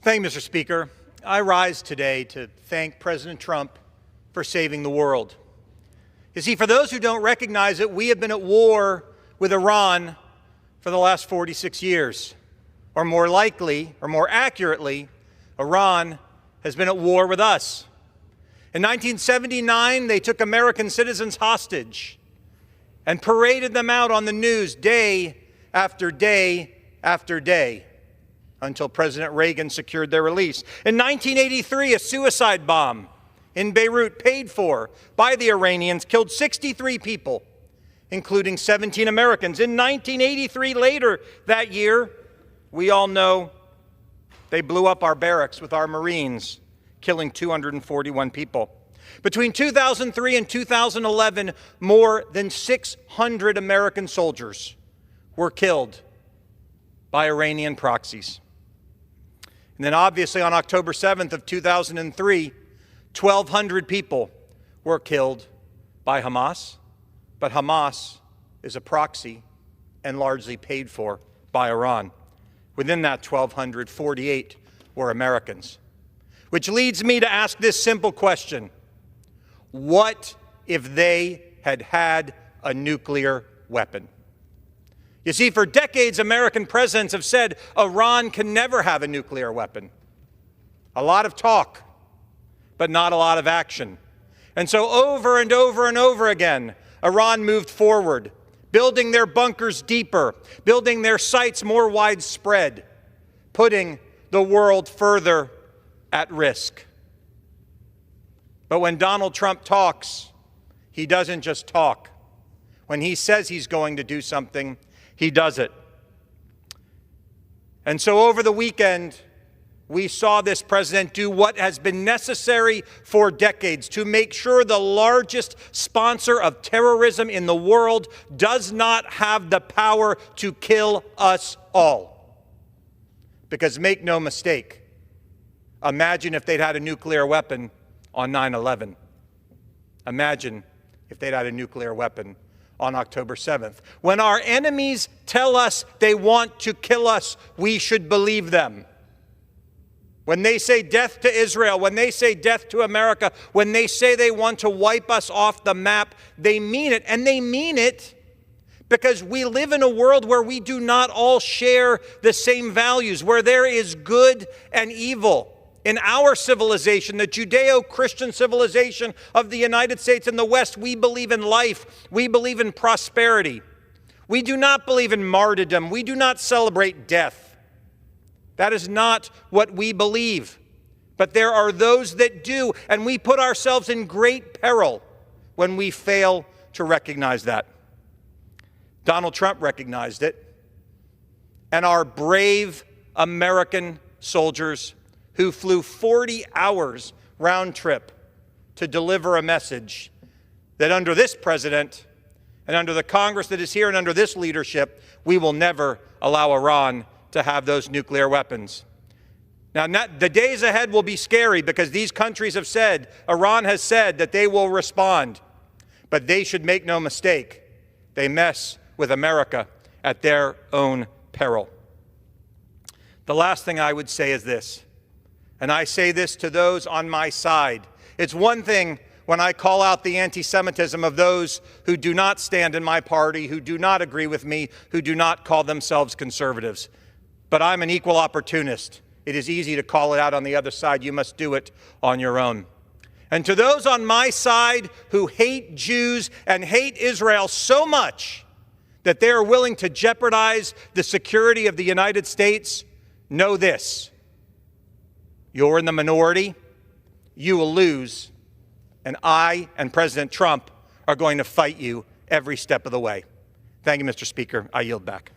Thank you, Mr. Speaker. I rise today to thank President Trump for saving the world. You see, for those who don't recognize it, we have been at war with Iran for the last 46 years. Or more likely, or more accurately, Iran has been at war with us. In 1979, they took American citizens hostage and paraded them out on the news day after day after day until President Reagan secured their release. In 1983, a suicide bomb in Beirut, paid for by the Iranians, killed 63 people, including 17 Americans. In 1983, later that year, we all know they blew up our barracks with our Marines, killing 241 people. Between 2003 and 2011, more than 600 American soldiers were killed by Iranian proxies. And then obviously on October 7th of 2003, 1,200 people were killed by Hamas, but Hamas is a proxy and largely paid for by Iran. Within that 1,248 were Americans. Which leads me to ask this simple question: what if they had had a nuclear weapon? You see, for decades, American presidents have said Iran can never have a nuclear weapon. A lot of talk, but not a lot of action. And so over and over and over again, Iran moved forward, building their bunkers deeper, building their sites more widespread, putting the world further at risk. But when Donald Trump talks, he doesn't just talk. When he says he's going to do something, he does it. And so over the weekend, we saw this president do what has been necessary for decades to make sure the largest sponsor of terrorism in the world does not have the power to kill us all. Because make no mistake, imagine if they'd had a nuclear weapon on 9/11. Imagine if they'd had a nuclear weapon on October 7th. When our enemies tell us they want to kill us, we should believe them. When they say death to Israel, when they say death to America, when they say they want to wipe us off the map, they mean it. And they mean it because we live in a world where we do not all share the same values, where there is good and evil. In our civilization, the Judeo-Christian civilization of the United States and the West, we believe in life. We believe in prosperity. We do not believe in martyrdom. We do not celebrate death. That is not what we believe. But there are those that do, and we put ourselves in great peril when we fail to recognize that. Donald Trump recognized it, and our brave American soldiers who flew 40 hours round trip to deliver a message that under this president and under the Congress that is here and under this leadership, we will never allow Iran to have those nuclear weapons. Now, the days ahead will be scary because these countries have said, Iran has said that they will respond, but they should make no mistake. They mess with America at their own peril. The last thing I would say is this, and I say this to those on my side. It's one thing when I call out the anti-Semitism of those who do not stand in my party, who do not agree with me, who do not call themselves conservatives. But I'm an equal opportunist. It is easy to call it out on the other side. You must do it on your own. And to those on my side who hate Jews and hate Israel so much that they are willing to jeopardize the security of the United States, know this: you're in the minority, you will lose, and I and President Trump are going to fight you every step of the way. Thank you, Mr. Speaker. I yield back.